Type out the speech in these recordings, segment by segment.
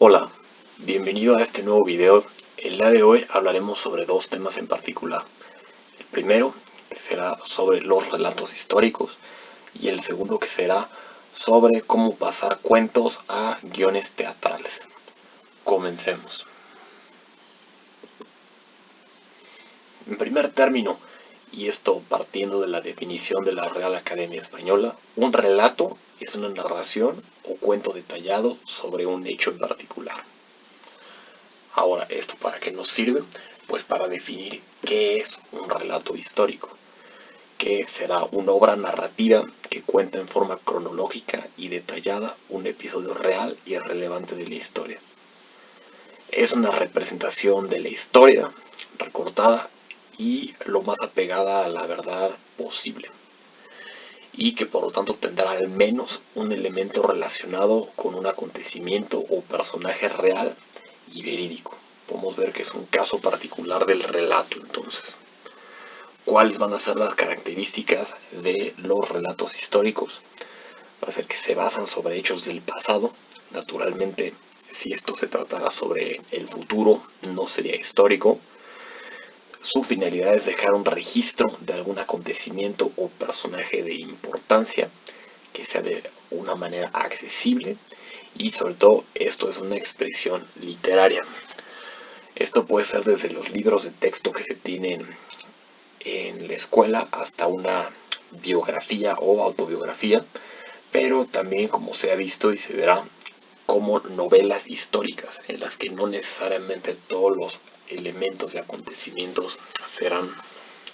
Hola, bienvenido a este nuevo video. El día de hoy hablaremos sobre dos temas en particular. El primero que será sobre los relatos históricos y el segundo que será sobre cómo pasar cuentos a guiones teatrales. Comencemos. En primer término, y esto partiendo de la definición de la Real Academia Española, un relato es una narración o cuento detallado sobre un hecho en particular. Ahora, ¿esto para qué nos sirve? Pues para definir qué es un relato histórico, que será una obra narrativa que cuenta en forma cronológica y detallada un episodio real y relevante de la historia. Es una representación de la historia recortada y lo más apegada a la verdad posible, y que por lo tanto tendrá al menos un elemento relacionado con un acontecimiento o personaje real y verídico. Podemos ver que es un caso particular del relato. Entonces, ¿cuáles van a ser las características de los relatos históricos? Va a ser que se basan sobre hechos del pasado. Naturalmente, si esto se tratara sobre el futuro, no sería histórico. Su finalidad es dejar un registro de algún acontecimiento o personaje de importancia que sea de una manera accesible, y sobre todo esto es una expresión literaria. Esto puede ser desde los libros de texto que se tienen en la escuela hasta una biografía o autobiografía, pero también, como se ha visto y se verá, como novelas históricas en las que no necesariamente todos los elementos y acontecimientos serán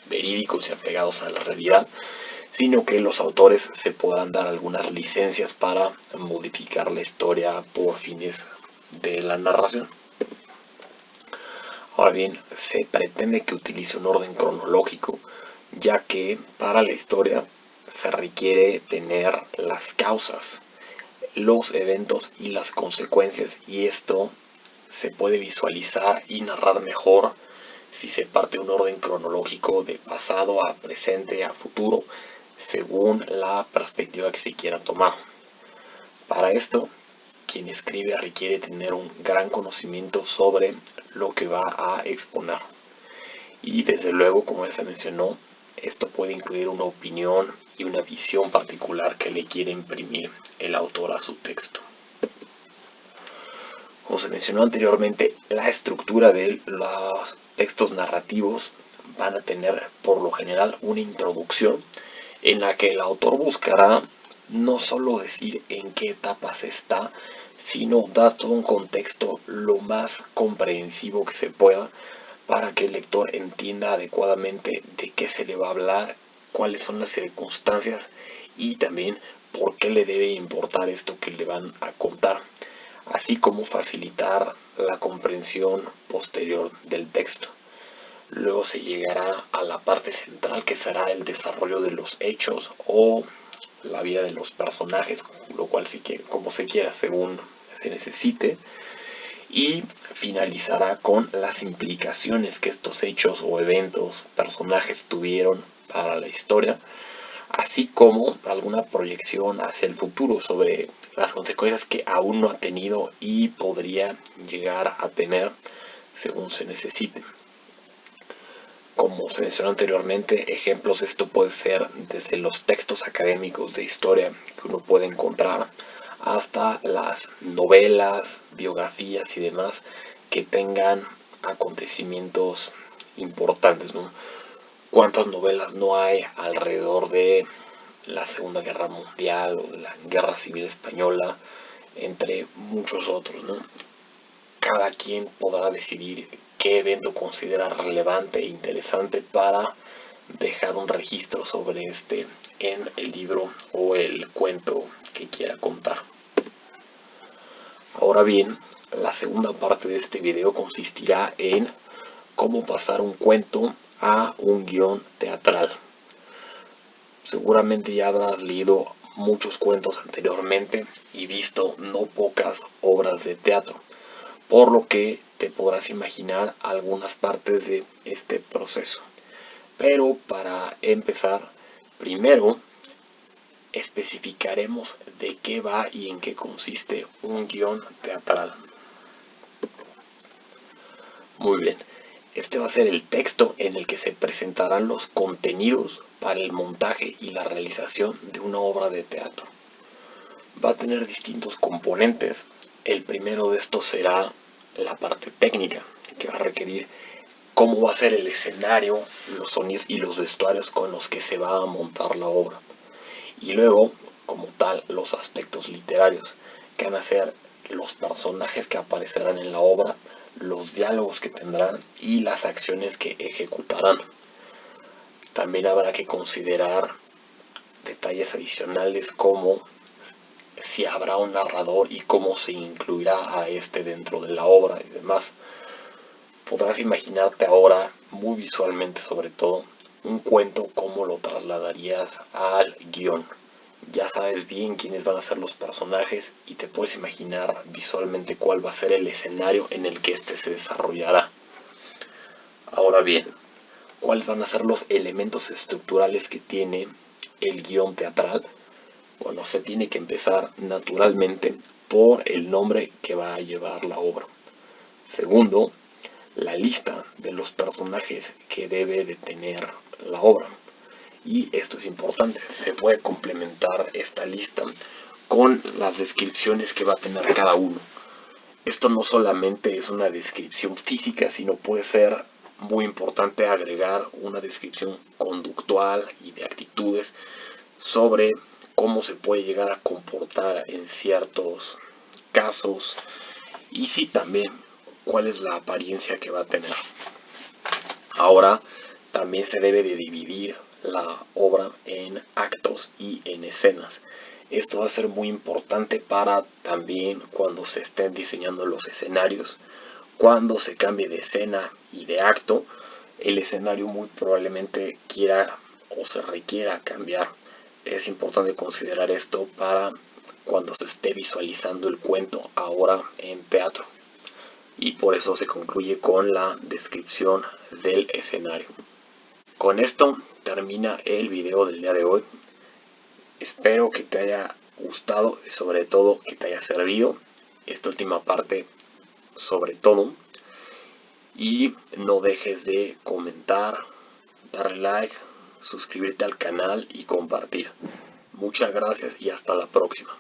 verídicos y apegados a la realidad, sino que los autores se podrán dar algunas licencias para modificar la historia por fines de la narración. Ahora bien, se pretende que utilice un orden cronológico, ya que para la historia se requiere tener las causas, los eventos y las consecuencias, y esto se puede visualizar y narrar mejor si se parte un orden cronológico de pasado a presente a futuro, según la perspectiva que se quiera tomar. Para esto, quien escribe requiere tener un gran conocimiento sobre lo que va a exponer. Y desde luego, como ya se mencionó, esto puede incluir una opinión y una visión particular que le quiere imprimir el autor a su texto. Como se mencionó anteriormente, la estructura de los textos narrativos van a tener por lo general una introducción en la que el autor buscará no solo decir en qué etapa se está, sino dar todo un contexto lo más comprensivo que se pueda para que el lector entienda adecuadamente de qué se le va a hablar, cuáles son las circunstancias y también por qué le debe importar esto que le van a contar, así como facilitar la comprensión posterior del texto. Luego se llegará a la parte central, que será el desarrollo de los hechos o la vida de los personajes, lo cual como se quiera, según se necesite, y finalizará con las implicaciones que estos hechos o eventos, personajes tuvieron para la historia, así como alguna proyección hacia el futuro sobre las consecuencias que aún no ha tenido y podría llegar a tener según se necesite. Como se mencionó anteriormente, ejemplos de esto puede ser desde los textos académicos de historia que uno puede encontrar hasta las novelas, biografías y demás que tengan acontecimientos importantes, ¿no? ¿Cuántas novelas no hay alrededor de la Segunda Guerra Mundial o de la Guerra Civil Española, entre muchos otros, ¿no? Cada quien podrá decidir qué evento considera relevante e interesante para dejar un registro sobre este en el libro o el cuento que quiera contar. Ahora bien, la segunda parte de este video consistirá en cómo pasar un cuento a un guión teatral. Seguramente ya habrás leído muchos cuentos anteriormente y visto no pocas obras de teatro, por lo que te podrás imaginar algunas partes de este proceso. Pero para empezar, primero especificaremos de qué va y en qué consiste un guión teatral. Muy bien. Este va a ser el texto en el que se presentarán los contenidos para el montaje y la realización de una obra de teatro. Va a tener distintos componentes. El primero de estos será la parte técnica, que va a requerir cómo va a ser el escenario, los sonidos y los vestuarios con los que se va a montar la obra. Y luego, como tal, los aspectos literarios, que van a ser los personajes que aparecerán en la obra, los diálogos que tendrán y las acciones que ejecutarán. También habrá que considerar detalles adicionales como si habrá un narrador y cómo se incluirá a este dentro de la obra y demás. Podrás imaginarte ahora, muy visualmente sobre todo, un cuento, cómo lo trasladarías al guión. Ya sabes bien quiénes van a ser los personajes y te puedes imaginar visualmente cuál va a ser el escenario en el que éste se desarrollará. Ahora bien, ¿cuáles van a ser los elementos estructurales que tiene el guión teatral? Bueno, se tiene que empezar naturalmente por el nombre que va a llevar la obra. Segundo, la lista de los personajes que debe de tener la obra. Y esto es importante, se puede complementar esta lista con las descripciones que va a tener cada uno. Esto no solamente es una descripción física, sino puede ser muy importante agregar una descripción conductual y de actitudes sobre cómo se puede llegar a comportar en ciertos casos y sí también cuál es la apariencia que va a tener. Ahora también se debe de dividir la obra en actos y en escenas. Esto va a ser muy importante para también cuando se estén diseñando los escenarios. Cuando se cambie de escena y de acto, el escenario muy probablemente quiera o se requiera cambiar. Es importante considerar esto para cuando se esté visualizando el cuento ahora en teatro. Y por eso se concluye con la descripción del escenario. Con esto termina el video del día de hoy. Espero que te haya gustado y sobre todo que te haya servido esta última parte sobre todo. Y no dejes de comentar, darle like, suscribirte al canal y compartir. Muchas gracias y hasta la próxima.